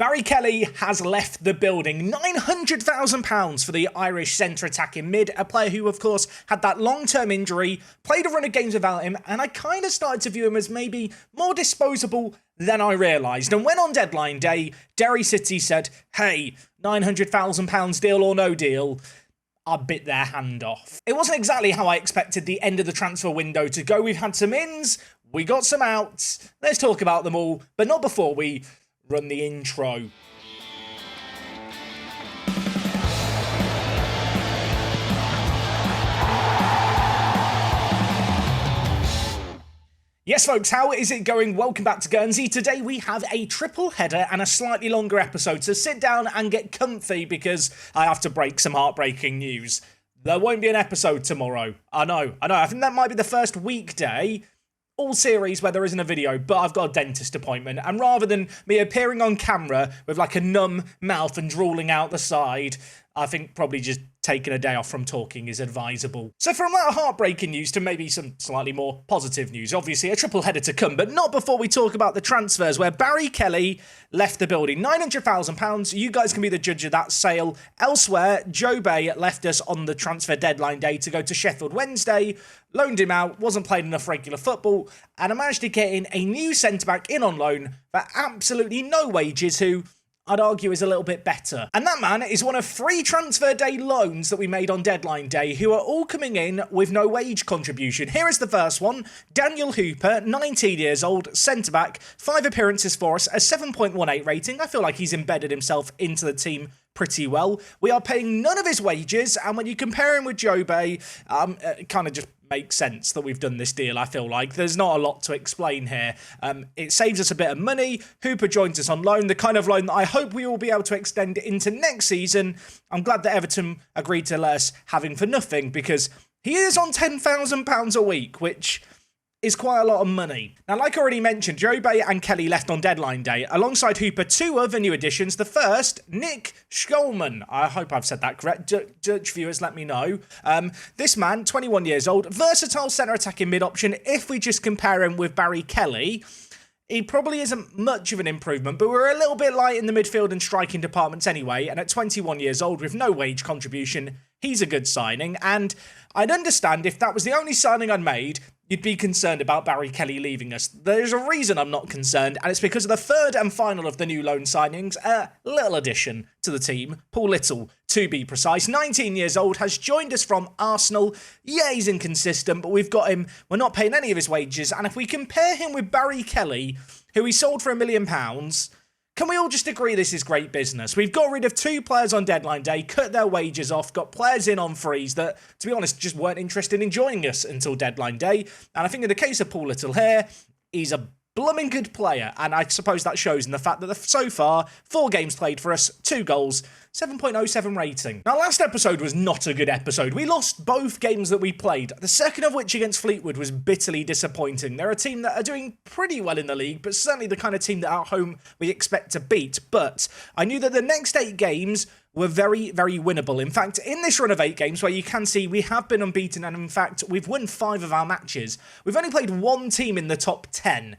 Barry Kelly has left the building. £900,000 for the Irish centre-attacking mid, a player who, of course, had that long-term injury, played a run of games without him, and I kind of started to view him as maybe more disposable than I realised. And when on deadline day, Derry City said, hey, £900,000 deal or no deal, I bit their hand off. It wasn't exactly how I expected the end of the transfer window to go. We've had some ins, we got some outs. Let's talk about them all, but not before we run the intro. Yes, folks, how is it going? Welcome back to Guernsey. Today we have a triple header and a slightly longer episode, so sit down and get comfy because I have to break some heartbreaking news. There won't be an episode tomorrow. I know. I think that might be the first weekday all series where there isn't a video, but I've got a dentist appointment, and rather than me appearing on camera with like a numb mouth and drooling out the side, I think probably just taking a day off from talking is advisable. So from that heartbreaking news to maybe some slightly more positive news, obviously a triple header to come, but not before we talk about the transfers where Barry Kelly left the building. £900,000, you guys can be the judge of that sale. Elsewhere, Joe Bay left us on the transfer deadline day to go to Sheffield Wednesday, loaned him out, wasn't playing enough regular football, and I managed to get in a new centre-back in on loan for absolutely no wages who I'd argue is a little bit better. And that man is one of 3 transfer day loans that we made on deadline day who are all coming in with no wage contribution. Here is the first one. Daniel Hooper, 19 years old, centre-back, 5 appearances for us, a 7.18 rating. I feel like he's embedded himself into the team pretty well. We are paying none of his wages, and when you compare him with Joe Bay, it kind of just makes sense that we've done this deal. I feel like there's not a lot to explain here. It saves us a bit of money. Hooper joins us on loan, the kind of loan that I hope we will be able to extend into next season. I'm glad that Everton agreed to let us have him for nothing because he is on £10,000 a week, which is quite a lot of money. Now, like I already mentioned, Joe Bay and Kelly left on deadline day. Alongside Hooper, 2 other new additions. The first, Nick Schkolman. I hope I've said that correct. Judge viewers, let me know. This man, 21 years old, versatile centre-attacking mid-option. If we just compare him with Barry Kelly, he probably isn't much of an improvement, but we're a little bit light in the midfield and striking departments anyway, and at 21 years old with no wage contribution, he's a good signing, and I'd understand if that was the only signing I'd made, you'd be concerned about Barry Kelly leaving us. There's a reason I'm not concerned, and it's because of the third and final of the new loan signings, a little addition to the team, Paul Little, to be precise. 19 years old, has joined us from Arsenal. Yeah, he's inconsistent, but we've got him. We're not paying any of his wages, and if we compare him with Barry Kelly, who we sold for £1 million, can we all just agree this is great business? We've got rid of 2 players on deadline day, cut their wages off, got players in on frees that, to be honest, just weren't interested in joining us until deadline day. And I think in the case of Paul Little here, he's a blooming good player. And I suppose that shows in the fact that so far, 4 games played for us, 2 goals, 7.07 rating. Now, last episode was not a good episode. We lost both games that we played, the second of which against Fleetwood was bitterly disappointing. They're a team that are doing pretty well in the league, but certainly the kind of team that at home we expect to beat. But I knew that the next 8 games were very, very winnable. In fact, in this run of 8 games, where you can see we have been unbeaten, and in fact, we've won 5 of our matches, we've only played 1 team in the top 10.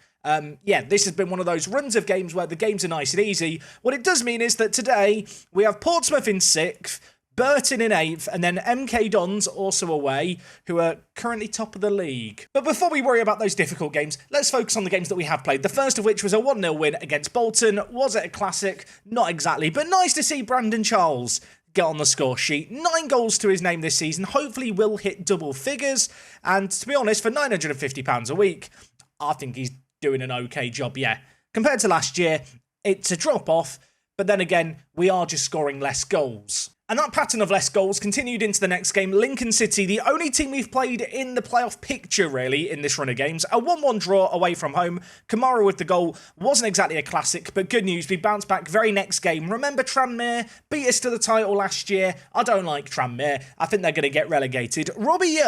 This has been one of those runs of games where the games are nice and easy. What it does mean is that today we have Portsmouth in 6th, Burton in 8th, and then MK Dons also away, who are currently top of the league. But before we worry about those difficult games, let's focus on the games that we have played. The first of which was a 1-0 win against Bolton. Was it a classic? Not exactly, but nice to see Brandon Charles get on the score sheet. 9 goals to his name this season. Hopefully will hit double figures, and to be honest, for £950 a week, I think he's doing an okay job, yeah. Compared to last year, it's a drop off, but then again, we are just scoring less goals. And that pattern of less goals continued into the next game. Lincoln City, the only team we've played in the playoff picture, really, in this run of games. A 1-1 draw away from home. Kamara with the goal. Wasn't exactly a classic, but good news. We bounced back very next game. Remember Tranmere beat us to the title last year? I don't like Tranmere. I think they're going to get relegated. Robbie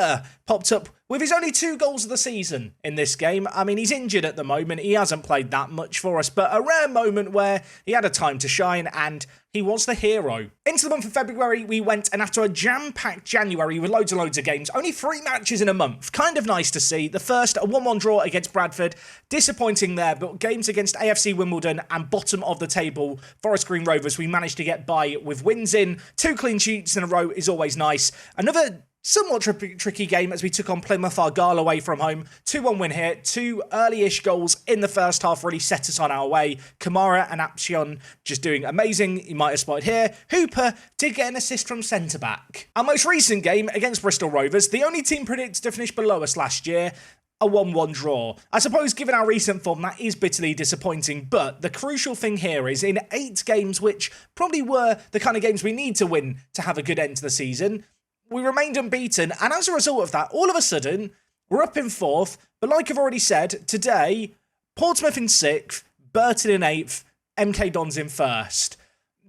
popped up with his only 2 goals of the season in this game. I mean, he's injured at the moment. He hasn't played that much for us, but a rare moment where he had a time to shine and he was the hero. Into the month of February, we went, and after a jam-packed January with loads and loads of games, only 3 matches in a month. Kind of nice to see. The first, a 1-1 draw against Bradford. Disappointing there, but games against AFC Wimbledon and bottom of the table, Forest Green Rovers, we managed to get by with wins in. 2 clean sheets in a row is always nice. Another somewhat tricky game as we took on Plymouth Argyle away from home. 2-1 win here. 2 early-ish goals in the first half really set us on our way. Kamara and Apsion just doing amazing. You might have spotted here. Hooper did get an assist from centre-back. Our most recent game against Bristol Rovers, the only team predicted to finish below us last year, a 1-1 draw. I suppose given our recent form, that is bitterly disappointing, but the crucial thing here is in 8 games, which probably were the kind of games we need to win to have a good end to the season, we remained unbeaten, and as a result of that, all of a sudden, we're up in 4th, but like I've already said, today, Portsmouth in 6th, Burton in 8th, MK Dons in 1st.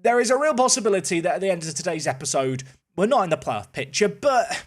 There is a real possibility that at the end of today's episode, we're not in the playoff picture, but,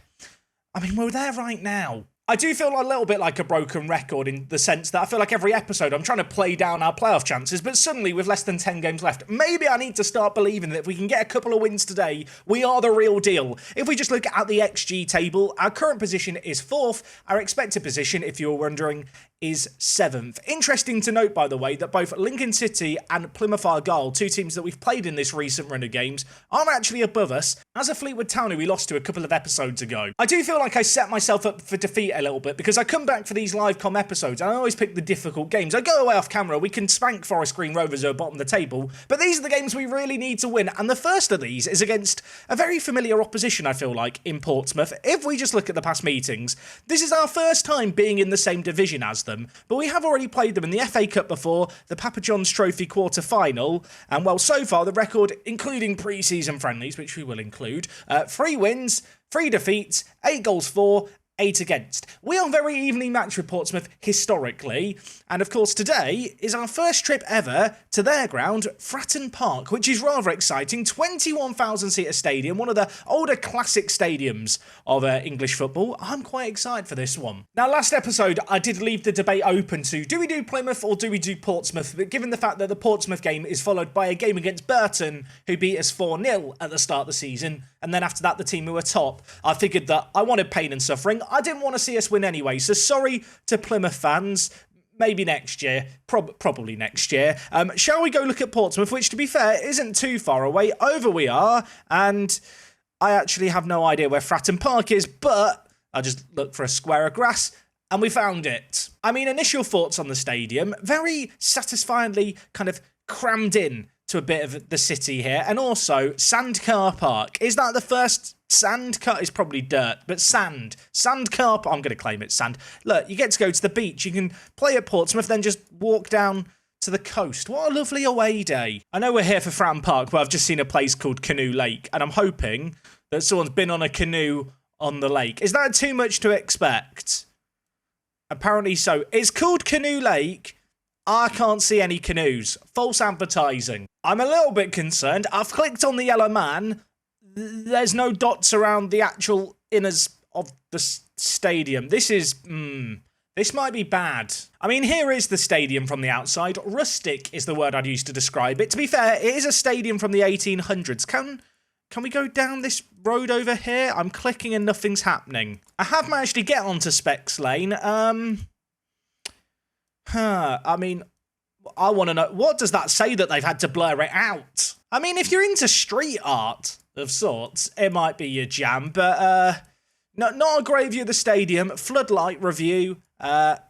I mean, we're there right now. I do feel a little bit like a broken record in the sense that I feel like every episode I'm trying to play down our playoff chances, but suddenly with less than 10 games left, maybe I need to start believing that if we can get a couple of wins today, we are the real deal. If we just look at the XG table, our current position is 4th. Our expected position, if you're wondering, is 7th. Interesting to note, by the way, that both Lincoln City and Plymouth Argyle, 2 teams that we've played in this recent run of games, are actually above us, as a Fleetwood Town who we lost to a couple of episodes ago. I do feel like I set myself up for defeat a little bit, because I come back for these live com episodes, and I always pick the difficult games. I go away off camera, we can spank Forest Green Rovers who are bottom of the table, but these are the games we really need to win, and the first of these is against a very familiar opposition, I feel like, in Portsmouth. If we just look at the past meetings, this is our first time being in the same division as them, but we have already played them in the FA Cup before, the Papa John's Trophy quarter-final, and well, so far, the record, including pre-season friendlies, which we will include, 3 wins, 3 defeats, 8 goals for, 8 against. We are very evenly matched with Portsmouth historically, and of course today is our first trip ever to their ground, Fratton Park, which is rather exciting. 21,000-seater stadium, one of the older classic stadiums of English football. I'm quite excited for this one. Now, last episode I did leave the debate open to, do we do Plymouth or do we do Portsmouth? But given the fact that the Portsmouth game is followed by a game against Burton, who beat us 4-0 at the start of the season, and then after that the team who were top, I figured that I wanted pain and suffering. I didn't want to see us win anyway, so sorry to Plymouth fans. Maybe next year. Probably next year. Shall we go look at Portsmouth, which, to be fair, isn't too far away. Over we are, and I actually have no idea where Fratton Park is, but I just looked for a square of grass, and we found it. I mean, initial thoughts on the stadium, very satisfyingly kind of crammed in to a bit of the city here, and also sand car park. Is that the first sand car? It's probably dirt, but sand car park. I'm going to claim it's sand. Look, you get to go to the beach. You can play at Portsmouth, then just walk down to the coast. What a lovely away day. I know we're here for Fratton Park, but I've just seen a place called Canoe Lake, and I'm hoping that someone's been on a canoe on the lake. Is that too much to expect? Apparently so. It's called Canoe Lake. I can't see any canoes. False advertising. I'm a little bit concerned. I've clicked on the yellow man. There's no dots around the actual inners of the stadium. This is, this might be bad. I mean, here is the stadium from the outside. Rustic is the word I'd use to describe it. To be fair, it is a stadium from the 1800s. Can we go down this road over here? I'm clicking and nothing's happening. I have managed to get onto Specs Lane. I mean, I want to know, what does that say that they've had to blur it out? I mean, if you're into street art of sorts, it might be your jam, but not a great view of the stadium. Floodlight review, very,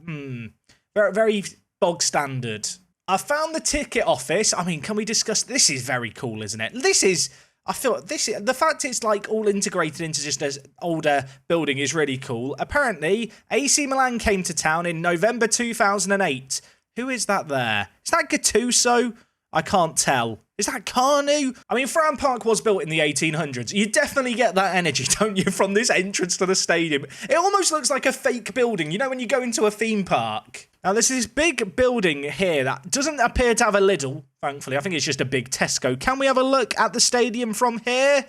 very bog standard. I found the ticket office. I mean, can we discuss, this is very cool, isn't it? This is, I feel, the fact it's like all integrated into just an older building is really cool. Apparently, AC Milan came to town in November 2008. Who is that there? Is that Gattuso? I can't tell. Is that Carnu? I mean, Fratton Park was built in the 1800s. You definitely get that energy, don't you, from this entrance to the stadium? It almost looks like a fake building, you know, when you go into a theme park. Now, there's this big building here that doesn't appear to have a Lidl, thankfully. I think it's just a big Tesco. Can we have a look at the stadium from here?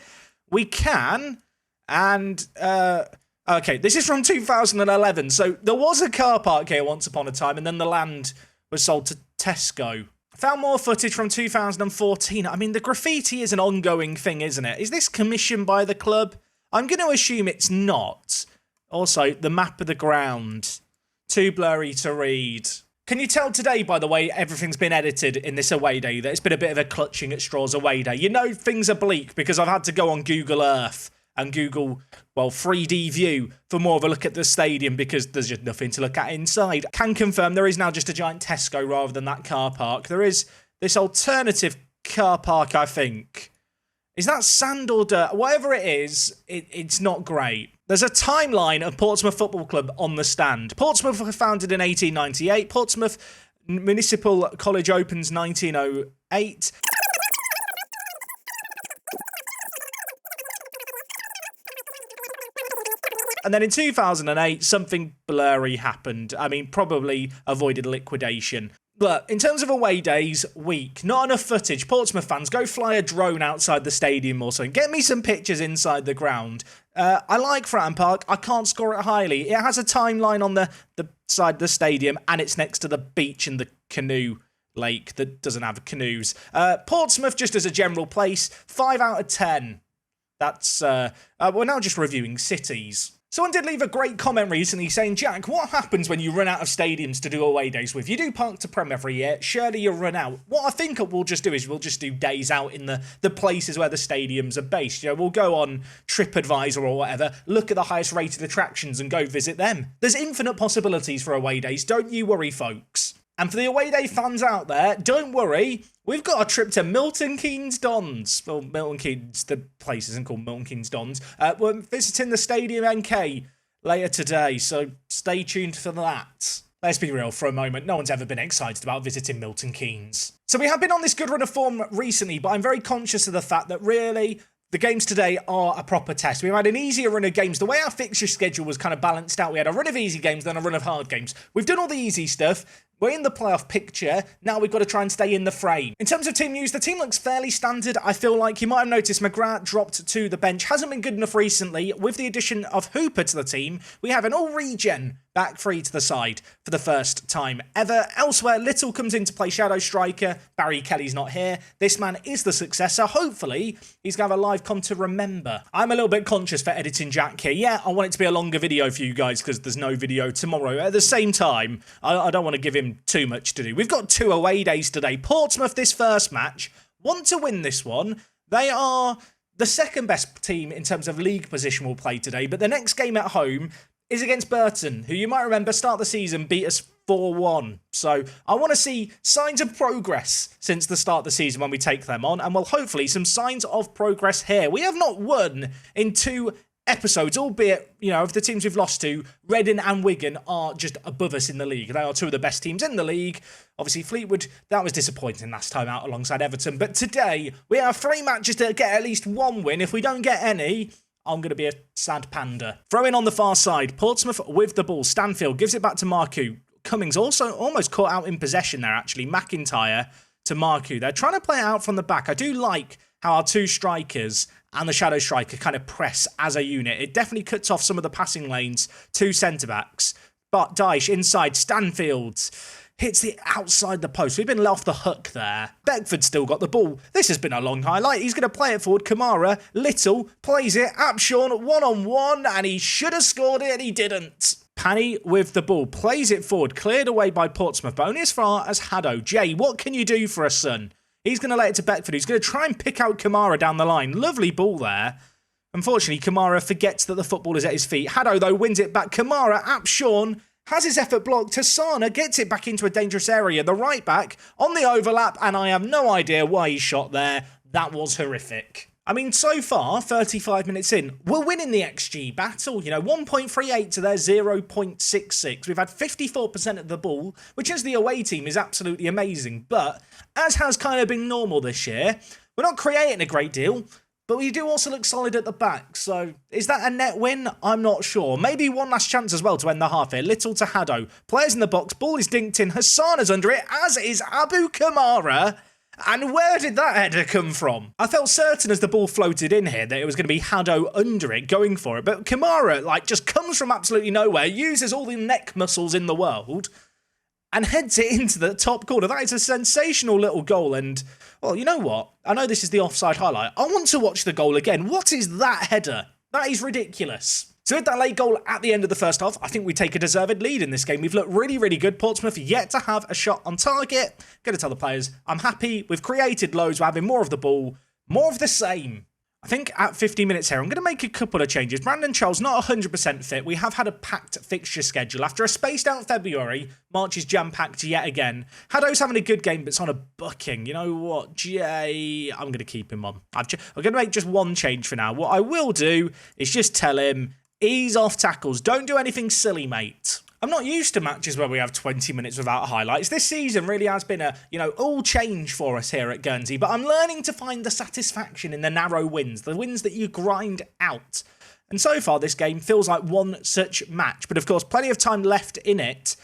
We can. And, Okay, this is from 2011. So there was a car park here once upon a time, and then the land was sold to Tesco. Found more footage from 2014. I mean, the graffiti is an ongoing thing, isn't it? Is this commissioned by the club? I'm going to assume it's not. Also, the map of the ground. Too blurry to read. Can you tell today, by the way, everything's been edited in this away day, that it's been a bit of a clutching at straws away day? You know things are bleak because I've had to go on Google Earth and Google, well, 3D view for more of a look at the stadium because there's just nothing to look at inside. Can confirm there is now just a giant Tesco rather than that car park. There is this alternative car park, I think. Is that sand or dirt? Whatever it is, it's not great. There's a timeline of Portsmouth Football Club on the stand. Portsmouth were founded in 1898. Portsmouth Municipal College opens 1908. And then in 2008, something blurry happened. I mean, probably avoided liquidation. But in terms of away days, weak. Not enough footage. Portsmouth fans, go fly a drone outside the stadium or something. Get me some pictures inside the ground. I like Fratton Park. I can't score it highly. It has a timeline on the side of the stadium, and it's next to the beach and the canoe lake that doesn't have canoes. Portsmouth, just as a general place, 5 out of 10. That's, we're now just reviewing cities. Someone did leave a great comment recently saying, Jack, what happens when you run out of stadiums to do away days with? You do Park to Prem every year, surely you'll run out. What I think we'll just do is we'll just do days out in the places where the stadiums are based. You know, we'll go on TripAdvisor or whatever, look at the highest rated attractions and go visit them. There's infinite possibilities for away days, don't you worry, folks. And for the away day fans out there, don't worry, we've got a trip to Milton Keynes Dons. Well, Milton Keynes, the place isn't called Milton Keynes Dons. We're visiting the Stadium NK later today, so stay tuned for that. Let's be real for a moment, no one's ever been excited about visiting Milton Keynes. So we have been on this good run of form recently, but I'm very conscious of the fact that really the games today are a proper test. We've had an easier run of games. The way our fixture schedule was kind of balanced out, we had a run of easy games, then a run of hard games. We've done all the easy stuff. We're in the playoff picture. Now we've got to try and stay in the frame. In terms of team news, the team looks fairly standard. I feel like you might have noticed McGrath dropped to the bench. Hasn't been good enough recently. With the addition of Hooper to the team, we have an all-regen back three to the side for the first time ever. Elsewhere, Little comes in to play shadow striker. Barry Kelly's not here. This man is the successor. Hopefully, he's going to have a live con to remember. I'm a little bit conscious for editing Jack here. Yeah, I want it to be a longer video for you guys because there's no video tomorrow. At the same time, I don't want to give him too much to do. We've got 2 away days today. Portsmouth, this first match, want to win this one. They are the second best team in terms of league position we'll play today, but the next game at home is against Burton, who you might remember start the season beat us 4-1. So I want to see signs of progress since the start of the season when we take them on, and well, hopefully some signs of progress here. We have not won in 2 episodes, albeit, you know, of the teams we've lost to, Reading and Wigan are just above us in the league. They are 2 of the best teams in the league. Obviously, Fleetwood, that was disappointing last time out alongside Everton. But today, we have 3 matches to get at least 1 win. If we don't get any, I'm going to be a sad panda. Throw in on the far side. Portsmouth with the ball. Stanfield gives it back to Marku. Cummings also almost caught out in possession there, actually. McIntyre to Marku. They're trying to play it out from the back. I do like how our 2 strikers and the shadow striker kind of press as a unit. It definitely cuts off some of the passing lanes to centre-backs. But Dyche inside. Stanfield hits it outside the post. We've been let off the hook there. Beckford's still got the ball. This has been a long highlight. He's going to play it forward. Kamara, Little, plays it. Apshawn, one-on-one, and he should have scored it, and he didn't. Panny with the ball. Plays it forward. Cleared away by Portsmouth, but only as far as Haddo. Jay, what can you do for us, son? He's going to let it to Beckford. He's going to try and pick out Kamara down the line. Lovely ball there. Unfortunately, Kamara forgets that the football is at his feet. Haddo, though, wins it back. Kamara, Apshawn, has his effort blocked. Hassana gets it back into a dangerous area. The right back on the overlap, and I have no idea why he shot there. That was horrific. I mean, so far, 35 minutes in, we're winning the XG battle. You know, 1.38 to their 0.66. We've had 54% of the ball, which as the away team is absolutely amazing. But, as has kind of been normal this year, we're not creating a great deal, but we do also look solid at the back. So, is that a net win? I'm not sure. Maybe one last chance as well to end the half here. Little to Haddo. Players in the box. Ball is dinked in. Hassana's under it, as is Abu Kamara. And where did that header come from? I felt certain as the ball floated in here that it was going to be Haddo under it, going for it. But Kamara, just comes from absolutely nowhere, uses all the neck muscles in the world, and heads it into the top corner. That is a sensational little goal. And, well, you know what? I know this is the offside highlight. I want to watch the goal again. What is that header? That is ridiculous. So with that late goal at the end of the first half, I think we take a deserved lead in this game. We've looked really, really good. Portsmouth yet to have a shot on target. Going to tell the players, I'm happy. We've created loads. We're having more of the ball. More of the same. I think at 15 minutes here, I'm going to make a couple of changes. Brandon Charles, not 100% fit. We have had a packed fixture schedule. After a spaced out February, March is jam-packed yet again. Haddo's having a good game, but it's on a booking. You know what, Jay? I'm going to keep him on. I'm going to make just one change for now. What I will do is just tell him, ease off tackles. Don't do anything silly, mate. I'm not used to matches where we have 20 minutes without highlights. This season really has been a, all change for us here at Guernsey, but I'm learning to find the satisfaction in the narrow wins, the wins that you grind out. And so far, this game feels like one such match, but of course, plenty of time left in it.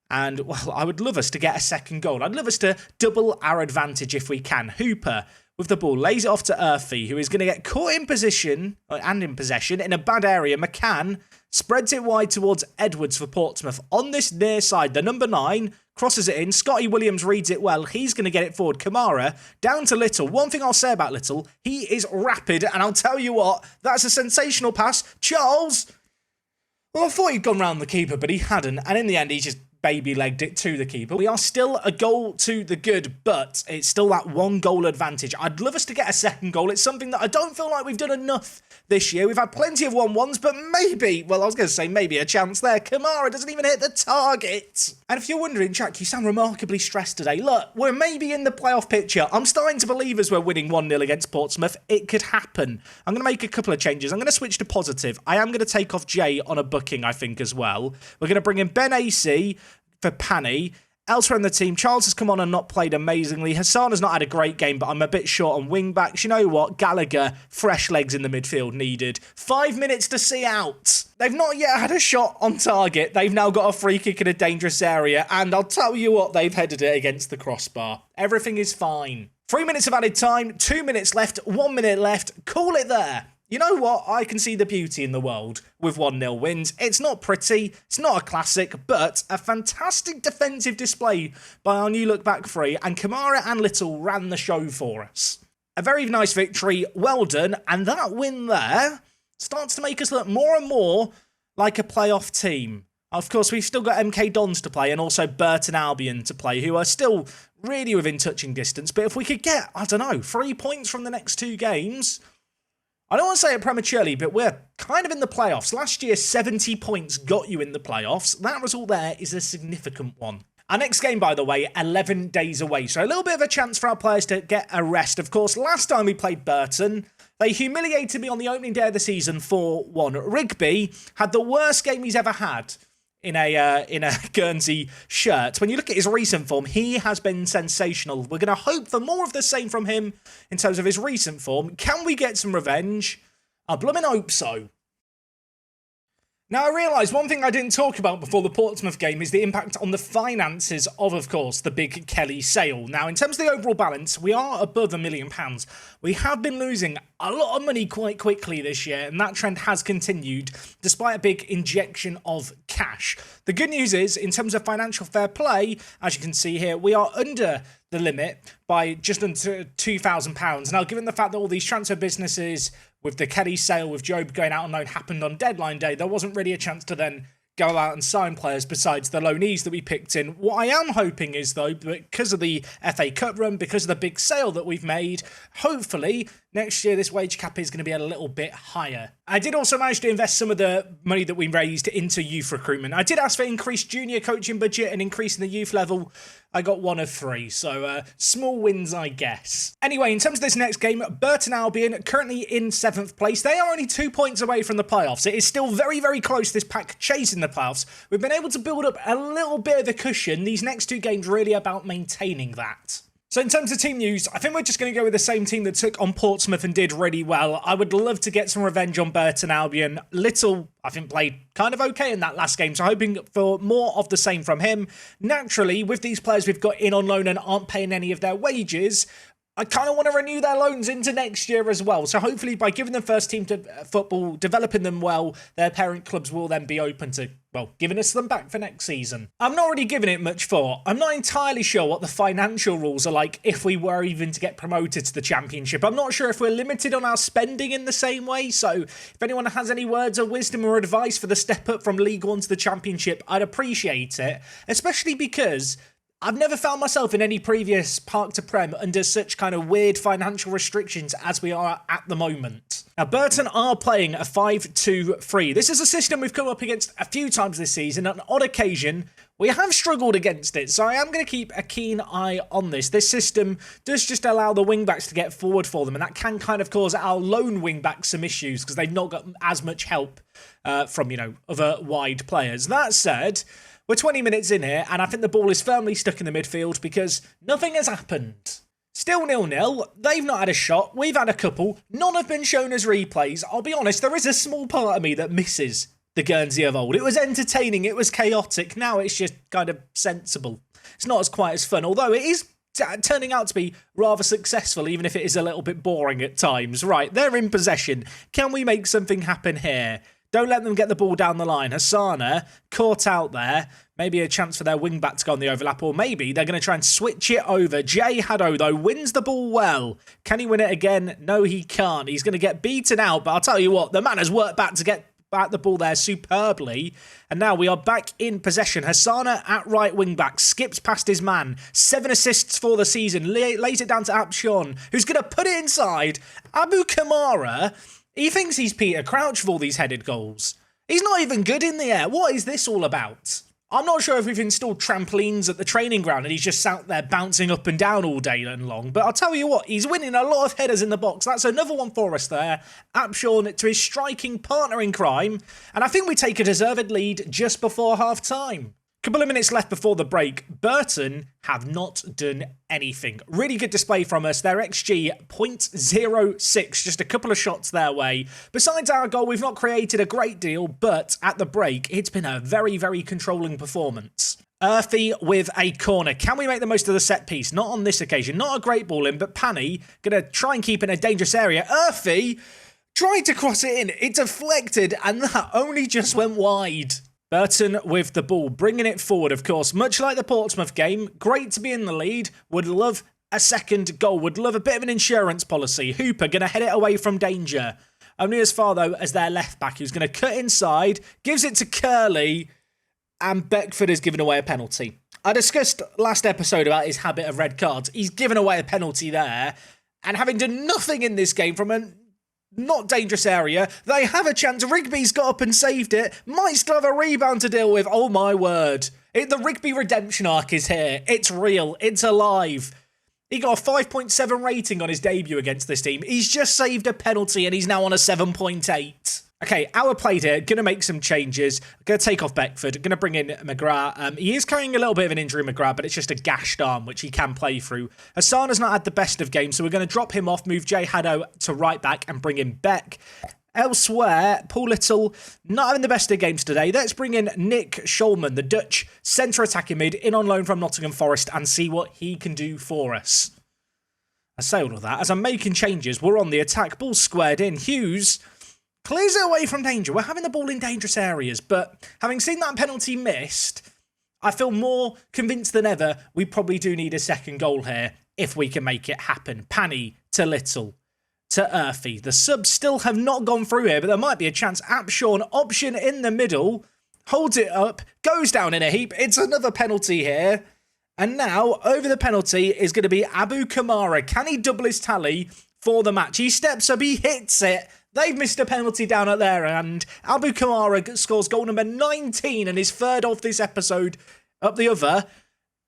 And, well, I would love us to get a second goal. I'd love us to double our advantage if we can. Hooper with the ball, lays it off to Urfi, who is going to get caught in position, and in possession, in a bad area. McCann spreads it wide towards Edwards for Portsmouth. On this near side, the number 9 crosses it in. Scotty Williams reads it well. He's going to get it forward. Kamara down to Little. One thing I'll say about Little, he is rapid, and I'll tell you what, that's a sensational pass. Charles, well, I thought he'd gone round the keeper, but he hadn't, and in the end, he just baby-legged it to the keeper. We are still a goal to the good, but it's still that one goal advantage. I'd love us to get a second goal. It's something that I don't feel like we've done enough this year. We've had plenty of 1-1s, but maybe, well, I was going to say maybe a chance there. Kamara doesn't even hit the target. And if you're wondering, Jack, you sound remarkably stressed today. Look, we're maybe in the playoff picture. I'm starting to believe as we're winning 1-0 against Portsmouth, it could happen. I'm going to make a couple of changes. I'm going to switch to positive. I am going to take off Jay on a booking, I think, as well. We're going to bring in Ben AC for Panny. Elsewhere in the team, Charles has come on and not played amazingly. Hassan has not had a great game, but I'm a bit short on wing backs. You know what? Gallagher, fresh legs in the midfield needed. 5 minutes to see out. They've not yet had a shot on target. They've now got a free kick in a dangerous area, and I'll tell you what, they've headed it against the crossbar. Everything is fine. 3 minutes of added time, 2 minutes left, 1 minute left. Call it there. You know what? I can see the beauty in the world with 1-0 wins. It's not pretty, it's not a classic, but a fantastic defensive display by our new look-back three, and Kamara and Little ran the show for us. A very nice victory, well done, and that win there starts to make us look more and more like a playoff team. Of course, we've still got MK Dons to play and also Burton Albion to play, who are still really within touching distance, but if we could get, 3 points from the next 2 games, I don't want to say it prematurely, but we're kind of in the playoffs. Last year, 70 points got you in the playoffs. That result there is a significant one. Our next game, by the way, 11 days away. So a little bit of a chance for our players to get a rest. Of course, last time we played Burton, they humiliated me on the opening day of the season 4-1. Rigby had the worst game he's ever had in a Guernsey shirt. When you look at his recent form, he has been sensational. We're going to hope for more of the same from him in terms of his recent form. Can we get some revenge? I blooming hope so. Now, I realise one thing I didn't talk about before the Portsmouth game is the impact on the finances of course, the big Kelly sale. Now, in terms of the overall balance, we are above £1 million. We have been losing a lot of money quite quickly this year, and that trend has continued, despite a big injection of cash. The good news is, in terms of financial fair play, as you can see here, we are under the limit by just under £2,000. Now, given the fact that all these transfer businesses, with the Kelly sale, with Job going out on loan, happened on deadline day, there wasn't really a chance to then go out and sign players besides the loanees that we picked in. What I am hoping is, though, because of the FA Cup run, because of the big sale that we've made, hopefully next year this wage cap is going to be a little bit higher. I did also manage to invest some of the money that we raised into youth recruitment. I did ask for increased junior coaching budget and increase in the youth level. I got 1 of 3, so small wins, I guess. Anyway, in terms of this next game, Burton Albion currently in 7th place. They are only 2 points away from the playoffs. It is still very, very close, this pack chasing the playoffs. We've been able to build up a little bit of a cushion. These next 2 games really about maintaining that. So in terms of team news, I think we're just going to go with the same team that took on Portsmouth and did really well. I would love to get some revenge on Burton Albion. Little, I think, played kind of okay in that last game, so hoping for more of the same from him. Naturally, with these players we've got in on loan and aren't paying any of their wages, I kind of want to renew their loans into next year as well. So hopefully by giving them first team to football, developing them well, their parent clubs will then be open to, well, giving us them back for next season. I'm not really giving it much thought. I'm not entirely sure what the financial rules are like if we were even to get promoted to the Championship. I'm not sure if we're limited on our spending in the same way. So if anyone has any words of wisdom or advice for the step up from League One to the Championship, I'd appreciate it, especially because I've never found myself in any previous Park to Prem under such kind of weird financial restrictions as we are at the moment. Now, Burton are playing a 5-2-3. This is a system we've come up against a few times this season. On an odd occasion, we have struggled against it, so I am going to keep a keen eye on this. This system does just allow the wing-backs to get forward for them, and that can kind of cause our lone wing-backs some issues because they've not got as much help from, other wide players. That said, we're 20 minutes in here, and I think the ball is firmly stuck in the midfield because nothing has happened. Still 0-0. They've not had a shot. We've had a couple. None have been shown as replays. I'll be honest, there is a small part of me that misses the Guernsey of old. It was entertaining. It was chaotic. Now it's just kind of sensible. It's not quite as fun, although it is turning out to be rather successful, even if it is a little bit boring at times. Right, they're in possession. Can we make something happen here? Don't let them get the ball down the line. Hassana caught out there. Maybe a chance for their wing-back to go on the overlap, or maybe they're going to try and switch it over. Jay Haddo, though, wins the ball well. Can he win it again? No, he can't. He's going to get beaten out, but I'll tell you what, the man has worked back to get back the ball there superbly. And now we are back in possession. Hassana at right wing-back, skips past his man. 7 assists for the season. Lays it down to Apshon, who's going to put it inside. Abu Kamara, he thinks he's Peter Crouch for all these headed goals. He's not even good in the air. What is this all about? I'm not sure if we've installed trampolines at the training ground and he's just out there bouncing up and down all day and long. But I'll tell you what, he's winning a lot of headers in the box. That's another one for us there. Apshon to his striking partner in crime. And I think we take a deserved lead just before half-time. Couple of minutes left before the break. Burton have not done anything. Really good display from us. Their XG 0.06, just a couple of shots their way. Besides our goal, we've not created a great deal, but at the break, it's been a very, very controlling performance. Earthy with a corner. Can we make the most of the set piece? Not on this occasion. Not a great ball in, but Panny going to try and keep in a dangerous area. Earthy tried to cross it in. It deflected, and that only just went wide. Burton with the ball, bringing it forward, of course. Much like the Portsmouth game, great to be in the lead. Would love a second goal. Would love a bit of an insurance policy. Hooper going to head it away from danger. Only as far, though, as their left back, who's going to cut inside, gives it to Curley, and Beckford is giving away a penalty. I discussed last episode about his habit of red cards. He's given away a penalty there, and having done nothing in this game from a not dangerous area, they have a chance. Rigby's got up and saved it. Might still have a rebound to deal with. Oh my word. The Rigby redemption arc is here. It's real. It's alive. He got a 5.7 rating on his debut against this team. He's just saved a penalty and he's now on a 7.8. Okay, our play here, going to make some changes. Going to take off Beckford, going to bring in McGrath. He is carrying a little bit of an injury, McGrath, but it's just a gashed arm, which he can play through. Hassana's not had the best of games, so we're going to drop him off, move Jay Haddo to right back and bring in Beck. Elsewhere, Paul Little not having the best of games today. Let's bring in Nick Scholman, the Dutch centre attacking mid, in on loan from Nottingham Forest, and see what he can do for us. I say all of that. As I'm making changes, we're on the attack. Ball squared in. Hughes clears it away from danger. We're having the ball in dangerous areas, but having seen that penalty missed, I feel more convinced than ever we probably do need a second goal here if we can make it happen. Panny to Little to Earthy. The subs still have not gone through here, but there might be a chance. Apshon, option in the middle, holds it up, goes down in a heap. It's another penalty here. And now, over the penalty is going to be Abu Kamara. Can he double his tally for the match? He steps up, he hits it. They've missed a penalty down at their end. Abu Kamara scores goal number 19 and his third of this episode up the other.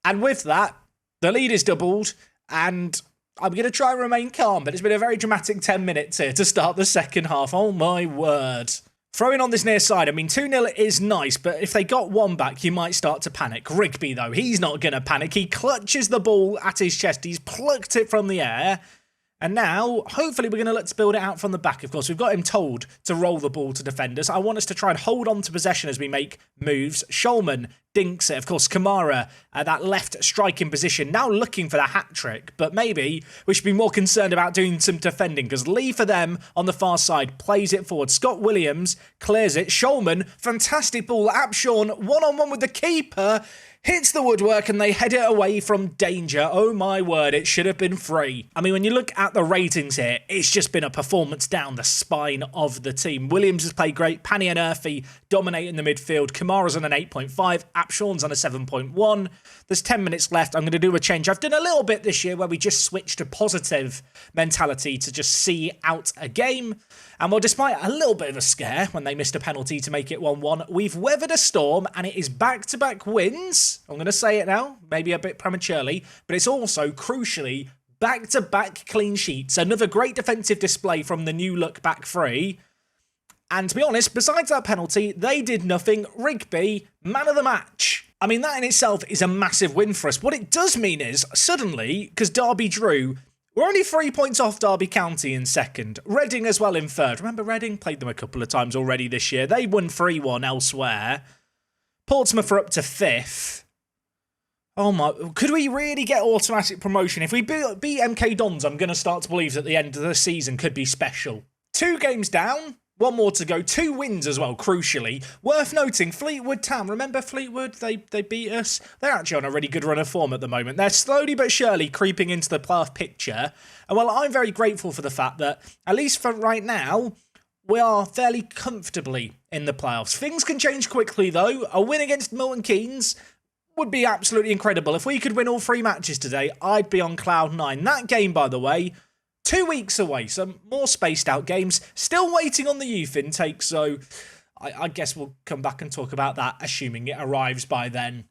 And with that, the lead is doubled. And I'm going to try and remain calm, but it's been a very dramatic 10 minutes here to start the second half. Oh my word. Throwing on this near side, I mean, 2-0 is nice, but if they got one back, you might start to panic. Rigby, though, he's not going to panic. He clutches the ball at his chest. He's plucked it from the air. And now, hopefully, we're going to look to build it out from the back. Of course, we've got him told to roll the ball to defenders. I want us to try and hold on to possession as we make moves. Shulman dinks it. Of course, Kamara at that left striking position, now looking for the hat-trick. But maybe we should be more concerned about doing some defending, because Lee for them on the far side plays it forward. Scott Williams clears it. Shulman, fantastic ball. Apshawn, one-on-one with the keeper. Hits the woodwork and they head it away from danger. Oh my word, it should have been free. I mean, when you look at the ratings here, it's just been a performance down the spine of the team. Williams has played great. Pani and Murphy dominating the midfield. Kamara's on an 8.5. Apshawn's on a 7.1. There's 10 minutes left. I'm going to do a change. I've done a little bit this year where we just switched to positive mentality to just see out a game. And well, despite a little bit of a scare when they missed a penalty to make it 1-1, we've weathered a storm and it is back-to-back wins. I'm going to say it now, maybe a bit prematurely, but it's also, crucially, back-to-back clean sheets. Another great defensive display from the new look back three. And to be honest, besides that penalty, they did nothing. Rigby, man of the match. I mean, that in itself is a massive win for us. What it does mean is, suddenly, because Derby drew, we're only 3 points off Derby County in second. Reading as well in third. Remember Reading? Played them a couple of times already this year. They won 3-1 elsewhere. Portsmouth are up to fifth. Oh my, could we really get automatic promotion? If we beat MK Dons, I'm going to start to believe that the end of the season could be special. 2 games down. 1 more to go. 2 wins as well, crucially. Worth noting, Fleetwood Town. Remember Fleetwood? They beat us. They're actually on a really good run of form at the moment. They're slowly but surely creeping into the playoff picture. And well, I'm very grateful for the fact that, at least for right now, we are fairly comfortably in the playoffs. Things can change quickly, though. A win against Milton Keynes would be absolutely incredible. If we could win all 3 matches today, I'd be on cloud 9. That game, by the way, 2 weeks away, some more spaced out games. Still waiting on the youth intake, so I guess we'll come back and talk about that, assuming it arrives by then.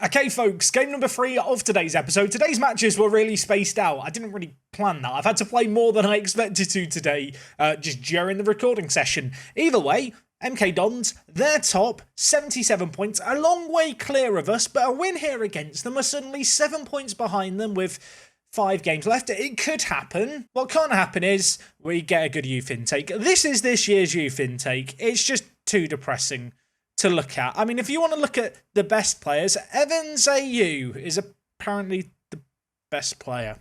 Okay, folks, game number 3 of today's episode. Today's matches were really spaced out. I didn't really plan that. I've had to play more than I expected to today, just during the recording session. Either way, MK Dons, they're top, 77 points, a long way clear of us, but a win here against them. We're suddenly 7 points behind them with 5 games left. It could happen. What can't happen is we get a good youth intake. This is this year's youth intake. It's just too depressing to look at. I mean, if you want to look at the best players, Evans AU is apparently the best player.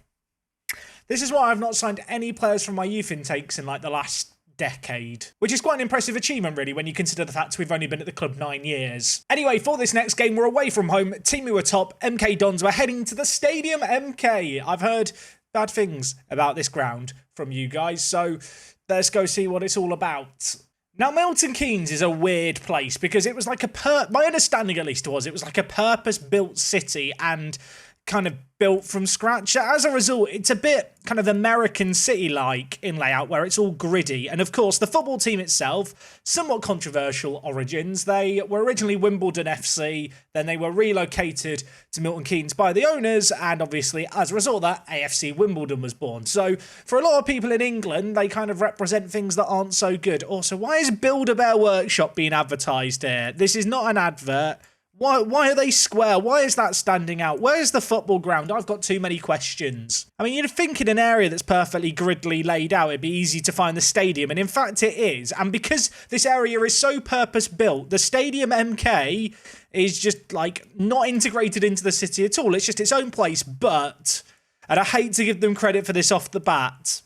This is why I've not signed any players from my youth intakes in like the last decade, which is quite an impressive achievement really when you consider the fact we've only been at the club 9 years. Anyway, for this next game, we're away from home. Team who are top, MK Dons. We're heading to the Stadium MK. I've heard bad things about this ground from you guys, so let's go see what it's all about. Now, Milton Keynes is a weird place because it was like my understanding at least was it was like a purpose-built city and kind of built from scratch. As a result, it's a bit kind of American City-like in layout where it's all gritty. And of course, the football team itself, somewhat controversial origins. They were originally Wimbledon FC, then they were relocated to Milton Keynes by the owners, and obviously, as a result of that, AFC Wimbledon was born. So, for a lot of people in England, they kind of represent things that aren't so good. Also, why is Build-A-Bear Workshop being advertised here? This is not an advert. Why are they square? Why is that standing out? Where's the football ground? I've got too many questions. I mean, you'd think in an area that's perfectly gridly laid out, it'd be easy to find the stadium. And in fact, it is. And because this area is so purpose-built, the Stadium MK is just, like, not integrated into the city at all. It's just its own place. But, and I hate to give them credit for this off the bat,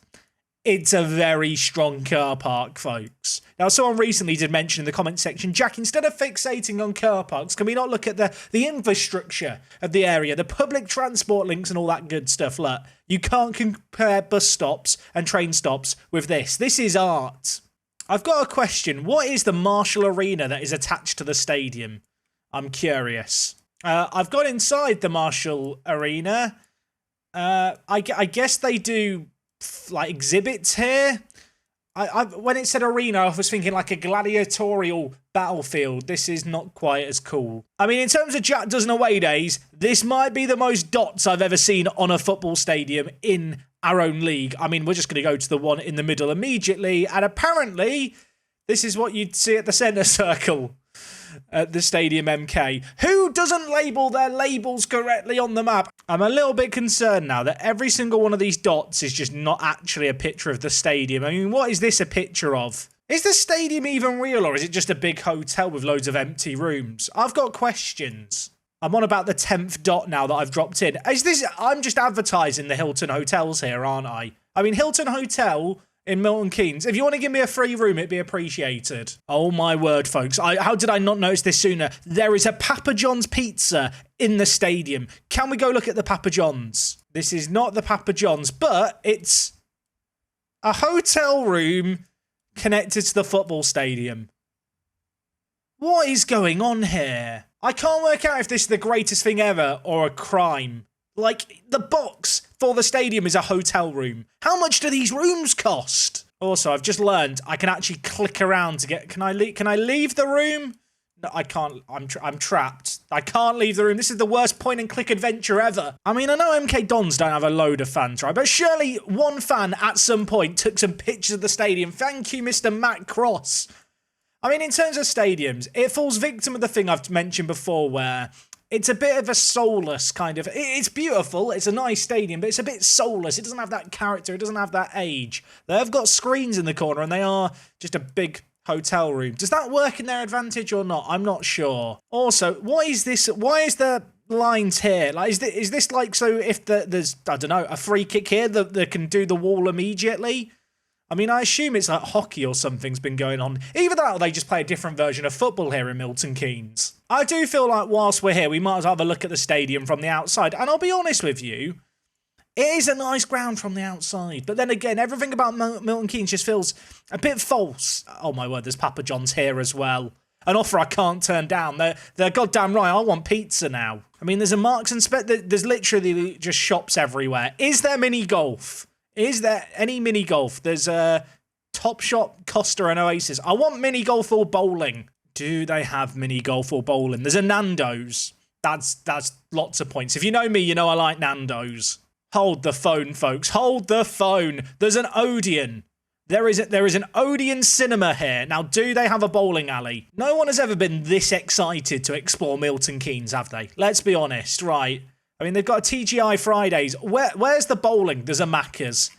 it's a very strong car park, folks. Now, someone recently did mention in the comment section, Jack, instead of fixating on car parks, can we not look at the infrastructure of the area, the public transport links and all that good stuff? Look, you can't compare bus stops and train stops with this. This is art. I've got a question. What is the Marshall Arena that is attached to the stadium? I'm curious. I've got inside the Marshall Arena. I guess they do like exhibits here. When it said arena, I was thinking like a gladiatorial battlefield. This is not quite as cool. I mean, in terms of Jack Dozen away days, this might be the most dots I've ever seen on a football stadium in our own league. I mean, we're just going to go to the one in the middle immediately, and apparently This is what you'd see at the centre circle at the Stadium MK. Who doesn't label their labels correctly on the map? I'm a little bit concerned now that every single one of these dots is just not actually a picture of the stadium. I mean, what is this a picture of? Is the stadium even real, or is it just a big hotel with loads of empty rooms? I've got questions. I'm on about the 10th dot now that I've dropped in. I'm just advertising the Hilton hotels here, aren't I? I mean, Hilton Hotel in Milton Keynes. If you want to give me a free room, it'd be appreciated. Oh my word, folks. How did I not notice this sooner? There is a Papa John's pizza in the stadium. Can we go look at the Papa John's? This is not the Papa John's, but it's a hotel room connected to the football stadium. What is going on here? I can't work out if this is the greatest thing ever or a crime. Like, the box for the stadium is a hotel room. How much do these rooms cost? Also, I've just learned I can actually click around to get... Can I leave the room? No, I can't. I'm trapped. I can't leave the room. This is the worst point-and-click adventure ever. I mean, I know MK Dons don't have a load of fans, right? But surely one fan at some point took some pictures of the stadium. Thank you, Mr. Matt Cross. I mean, in terms of stadiums, it falls victim of the thing I've mentioned before where... It's a bit of a soulless kind of... It's beautiful, it's a nice stadium, but it's a bit soulless. It doesn't have that character, it doesn't have that age. They have got screens in the corner and they are just a big hotel room. Does that work in their advantage or not? I'm not sure. Also, what is this? Why is there lines here? Like, is this like so if there's, I don't know, a free kick here that can do the wall immediately? I mean, I assume it's like hockey or something's been going on. Either that or they just play a different version of football here in Milton Keynes. I do feel like whilst we're here, we might as well have a look at the stadium from the outside. And I'll be honest with you, it is a nice ground from the outside. But then again, everything about Milton Keynes just feels a bit false. Oh my word, there's Papa John's here as well. An offer I can't turn down. They're goddamn right, I want pizza now. I mean, there's a Marks and Spencer. There's literally just shops everywhere. Is there mini golf? Is there any mini golf? There's a Top Shop, Costa and Oasis. I want mini golf or bowling. Do they have mini golf or bowling? There's a Nando's. That's lots of points. If you know me, you know I like Nando's. Hold the phone, folks. Hold the phone. There's an Odeon. There is an Odeon cinema here. Now, do they have a bowling alley? No one has ever been this excited to explore Milton Keynes, have they? Let's be honest, right? I mean, they've got a TGI Fridays. Where's the bowling? There's a Macca's.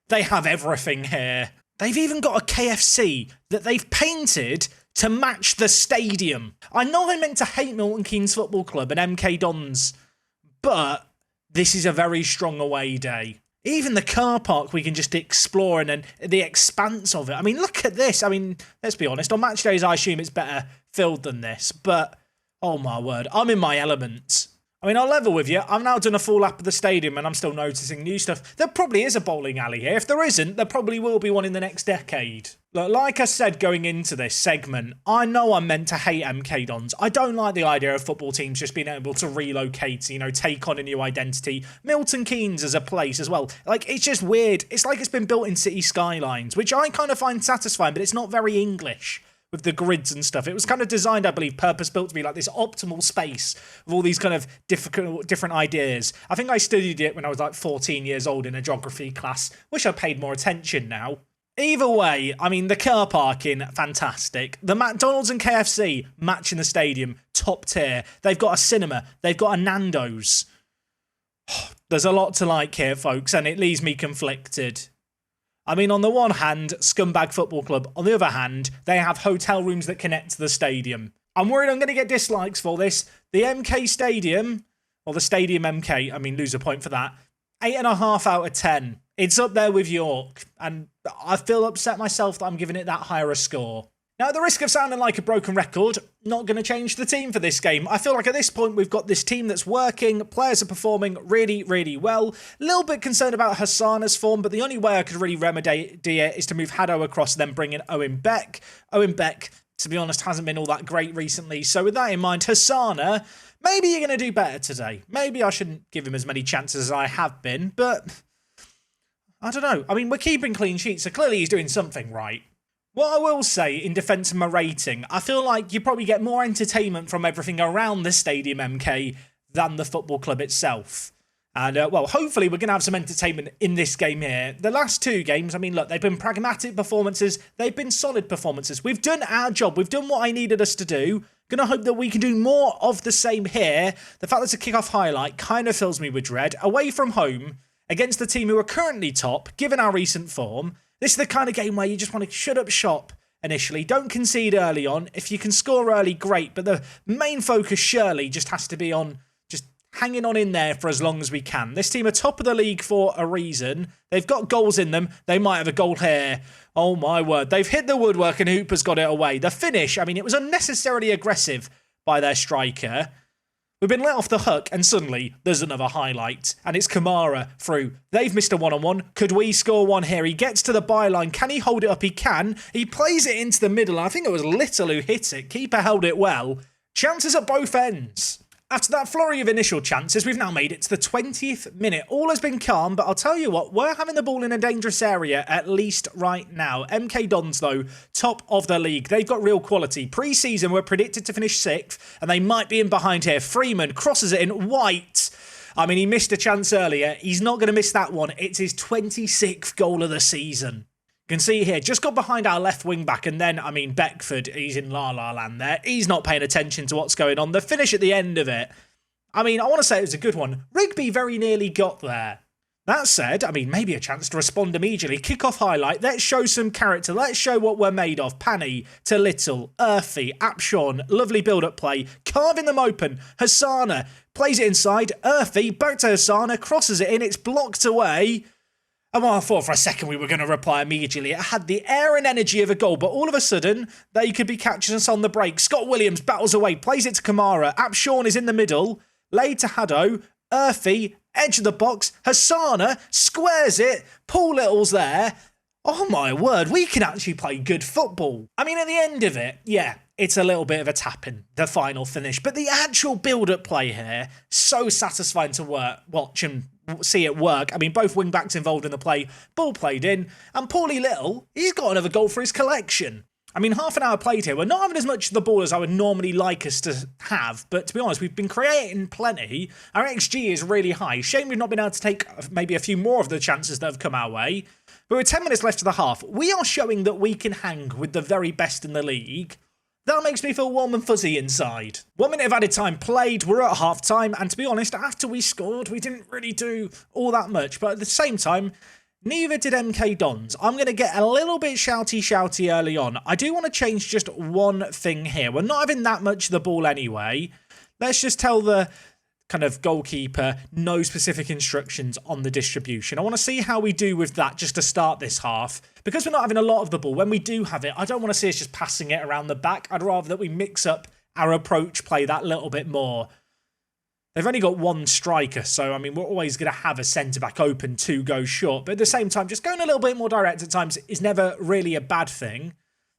They have everything here. They've even got a KFC that they've painted to match the stadium. I know I meant to hate Milton Keynes Football Club and MK Dons, but this is a very strong away day. Even the car park we can just explore and then the expanse of it. I mean, look at this. I mean, let's be honest. On match days, I assume it's better filled than this, but oh my word, I'm in my element. I mean, I'll level with you. I've now done a full lap of the stadium and I'm still noticing new stuff. There probably is a bowling alley here. If there isn't, there probably will be one in the next decade. Look, like I said going into this segment, I know I'm meant to hate MK Dons. I don't like the idea of football teams just being able to relocate, you know, take on a new identity. Milton Keynes as a place as well. Like, it's just weird. It's like it's been built in city skylines, which I kind of find satisfying, but it's not very English. With the grids and stuff. It was kind of designed, I believe, purpose-built to be like this optimal space with all these kind of different ideas. I think I studied it when I was like 14 years old in a geography class. Wish I paid more attention now. Either way, I mean, the car parking, fantastic. The McDonald's and KFC matching the stadium, top tier. They've got a cinema. They've got a Nando's. There's a lot to like here, folks, and it leaves me conflicted. I mean, on the one hand, Scumbag Football Club. On the other hand, they have hotel rooms that connect to the stadium. I'm worried I'm going to get dislikes for this. The MK Stadium, or the Stadium MK, I mean, lose a point for that. 8.5 out of 10. It's up there with York. And I feel upset myself that I'm giving it that higher a score. Now, at the risk of sounding like a broken record, not going to change the team for this game. I feel like at this point we've got this team that's working, players are performing really, really well. A little bit concerned about Hassana's form, but the only way I could really remedy it is to move Haddo across and then bring in Owen Beck. Owen Beck, to be honest, hasn't been all that great recently. So with that in mind, Hassana, maybe you're going to do better today. Maybe I shouldn't give him as many chances as I have been, but I don't know. I mean, we're keeping clean sheets, so clearly he's doing something right. What I will say in defence of my rating, I feel like you probably get more entertainment from everything around the Stadium MK than the football club itself. And, well, hopefully we're going to have some entertainment in this game here. The last two games, I mean, look, they've been pragmatic performances. They've been solid performances. We've done our job. We've done what I needed us to do. Going to hope that we can do more of the same here. The fact that it's a kickoff highlight kind of fills me with dread. Away from home, against the team who are currently top, given our recent form. This is the kind of game where you just want to shut up shop initially. Don't concede early on. If you can score early, great. But the main focus surely just has to be on hanging on in there for as long as we can. This team are top of the league for a reason. They've got goals in them. They might have a goal here. Oh my word. They've hit the woodwork and Hooper's got it away. The finish, I mean, it was unnecessarily aggressive by their striker. We've been let off the hook and suddenly there's another highlight. And it's Kamara through. They've missed a one-on-one. Could we score one here? He gets to the byline. Can he hold it up? He can. He plays it into the middle. I think it was Little who hit it. Keeper held it well. Chances at both ends. After that flurry of initial chances, we've now made it to the 20th minute. All has been calm, but I'll tell you what, we're having the ball in a dangerous area, at least right now. MK Dons, though, top of the league. They've got real quality. Pre-season, we're predicted to finish 6th, and they might be in behind here. Freeman crosses it in. White. I mean, he missed a chance earlier. He's not going to miss that one. It's his 26th goal of the season. You can see here, just got behind our left wing back, and then, I mean, Beckford, he's in la-la land there. He's not paying attention to what's going on. The finish at the end of it, I mean, I want to say it was a good one. Rigby very nearly got there. That said, I mean, maybe a chance to respond immediately. Kick-off highlight, let's show some character. Let's show what we're made of. Panny to Little, Earthy, Apshon, lovely build-up play, carving them open. Hassana plays it inside. Earthy, back to Hassana, crosses it in, it's blocked away. And well, I thought for a second we were going to reply immediately. It had the air and energy of a goal, but all of a sudden, they could be catching us on the break. Scott Williams battles away, plays it to Kamara. Apshon is in the middle, laid to Haddo. Earthy, edge of the box. Hassana squares it. Paul Little's there. Oh my word, we can actually play good football. I mean, at the end of it, yeah, it's a little bit of a tap-in, the final finish. But the actual build-up play here, so satisfying to watch and see it work. I mean, both wing-backs involved in the play, ball played in, and Paulie Little, he's got another goal for his collection. I mean, half an hour played here. We're not having as much of the ball as I would normally like us to have, but to be honest, we've been creating plenty. Our XG is really high. Shame we've not been able to take maybe a few more of the chances that have come our way. But with 10 minutes left of the half, we are showing that we can hang with the very best in the league. That makes me feel warm and fuzzy inside. 1 minute of added time played, we're at half time, and to be honest, after we scored, we didn't really do all that much. But at the same time, neither did MK Dons. I'm going to get a little bit shouty early on. I do want to change just one thing here. We're not having that much of the ball anyway. Let's just tell the kind of goalkeeper no specific instructions on the distribution. I want to see how we do with that just to start this half. Because we're not having a lot of the ball, when we do have it, I don't want to see us just passing it around the back. I'd rather that we mix up our approach play that little bit more. They've only got one striker, so, I mean, we're always going to have a centre-back open to go short. But at the same time, just going a little bit more direct at times is never really a bad thing.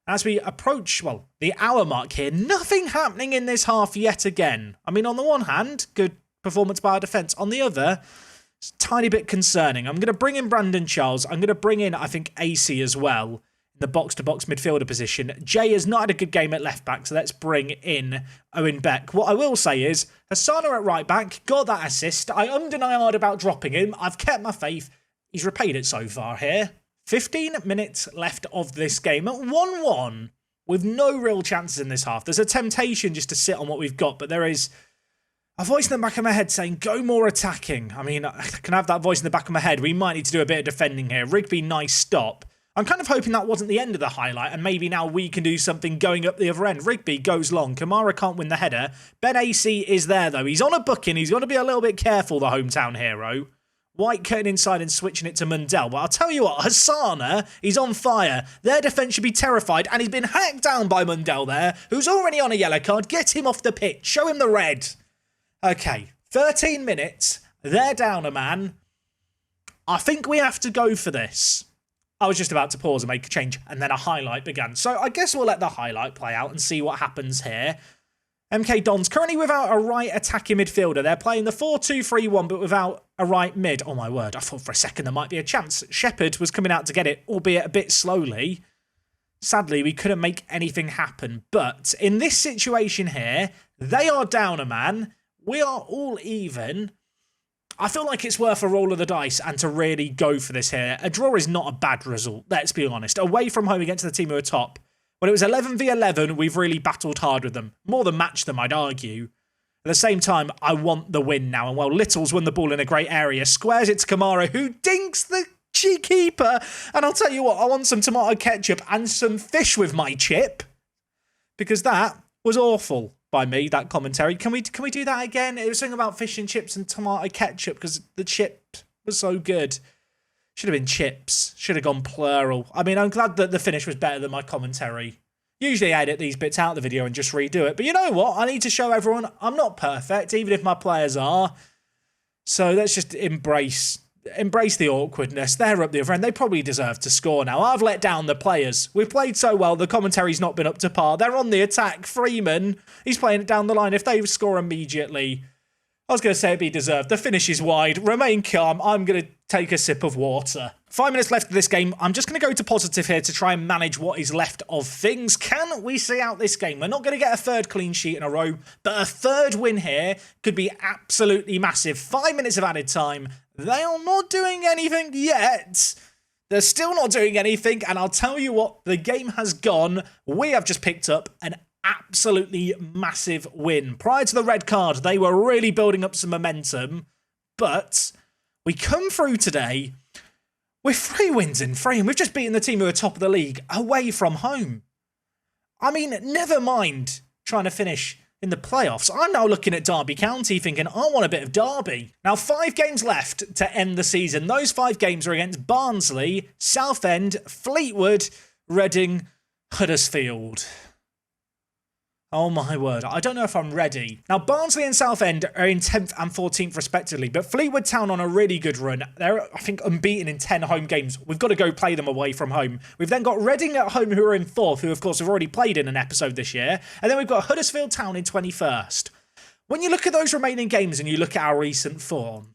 As we approach, well, the hour mark here, nothing happening in this half yet again. I mean, on the one hand, good performance by our defence. On the other, it's a tiny bit concerning. I'm going to bring in Brandon Charles. I'm going to bring in, I think, AC as well. The box-to-box midfielder position. Jay has not had a good game at left-back, so let's bring in Owen Beck. What I will say is, Hassana at right-back, got that assist. I ummed and I ahed about dropping him. I've kept my faith. He's repaid it so far here. 15 minutes left of this game at 1-1, with no real chances in this half. There's a temptation just to sit on what we've got, but there is a voice in the back of my head saying, go more attacking. I mean, I can have that voice in the back of my head. We might need to do a bit of defending here. Rigby, nice stop. I'm kind of hoping that wasn't the end of the highlight, and maybe now we can do something going up the other end. Rigby goes long. Kamara can't win the header. Ben AC is there, though. He's on a booking. He's got to be a little bit careful, the hometown hero. White cutting inside and switching it to Mundell. But I'll tell you what, Hassana, he's on fire. Their defence should be terrified, and he's been hacked down by Mundell there, who's already on a yellow card. Get him off the pitch. Show him the red. Okay, 13 minutes. They're down a man. I think we have to go for this. I was just about to pause and make a change, and then a highlight began. So I guess we'll let the highlight play out and see what happens here. MK Dons currently without a right attacking midfielder. They're playing the 4-2-3-1, but without a right mid. Oh my word, I thought for a second there might be a chance. Shepherd was coming out to get it, albeit a bit slowly. Sadly, we couldn't make anything happen. But in this situation here, they are down a man. We are all even. I feel like it's worth a roll of the dice and to really go for this here. A draw is not a bad result, let's be honest. Away from home against the team who are top. When it was 11v11, we've really battled hard with them. More than matched them, I'd argue. At the same time, I want the win now. And while Little's won the ball in a great area, squares it to Kamara, who dinks the keeper. And I'll tell you what, I want some tomato ketchup and some fish with my chip. Because that was awful by me, that commentary. Can we do that again? It was something about fish and chips and tomato ketchup because the chip was so good. Should have been chips. Should have gone plural. I mean, I'm glad that the finish was better than my commentary. Usually I edit these bits out of the video and just redo it. But you know what? I need to show everyone I'm not perfect, even if my players are. So let's just embrace the awkwardness. They're up the other end. They probably deserve to score now. I've let down the players. We've played so well. The commentary's not been up to par. They're on the attack. Freeman, he's playing it down the line. If they score immediately, I was going to say it'd be deserved. The finish is wide. Remain calm. I'm going to take a sip of water. 5 minutes left of this game. I'm just going to go to positive here to try and manage what is left of things. Can we see out this game? We're not going to get a third clean sheet in a row, but a third win here could be absolutely massive. 5 minutes of added time. They are not doing anything yet. They're still not doing anything, and I'll tell you what, the game has gone. We have just picked up an absolutely massive win. Prior to the red card, they were really building up some momentum, but we come through today with 3 wins in 3, and we've just beaten the team who are top of the league away from home. I mean, never mind trying to finish in the playoffs. I'm now looking at Derby County thinking, I want a bit of Derby. Now, 5 games left to end the season. Those 5 games are against Barnsley, Southend, Fleetwood, Reading, Huddersfield. Oh my word, I don't know if I'm ready. Now, Barnsley and Southend are in 10th and 14th respectively, but Fleetwood Town on a really good run. They're, I think, unbeaten in 10 home games. We've got to go play them away from home. We've then got Reading at home, who are in 4th, who, of course, have already played in an episode this year. And then we've got Huddersfield Town in 21st. When you look at those remaining games and you look at our recent form,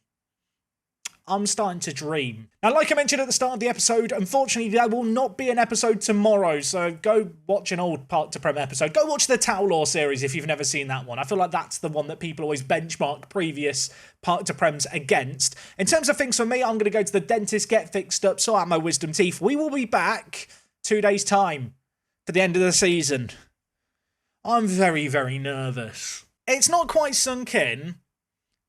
I'm starting to dream. Now, like I mentioned at the start of the episode, unfortunately, there will not be an episode tomorrow, so go watch an old Park to Prem episode. Go watch the Towel Law series if you've never seen that one. I feel like that's the one that people always benchmark previous Park to Prems against. In terms of things for me, I'm going to go to the dentist, get fixed up, sort out my wisdom teeth. We will be back 2 days' time for the end of the season. I'm very, very nervous. It's not quite sunk in.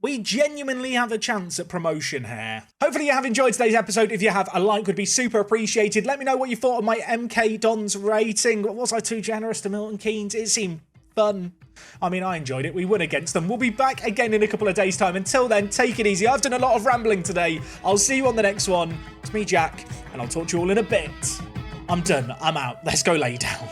We genuinely have a chance at promotion here. Hopefully you have enjoyed today's episode. If you have, a like would be super appreciated. Let me know what you thought of my MK Dons rating. Was I too generous to Milton Keynes? It seemed fun. I mean, I enjoyed it. We won against them. We'll be back again in a couple of days' time. Until then, take it easy. I've done a lot of rambling today. I'll see you on the next one. It's me, Jack, and I'll talk to you all in a bit. I'm done. I'm out. Let's go lay down.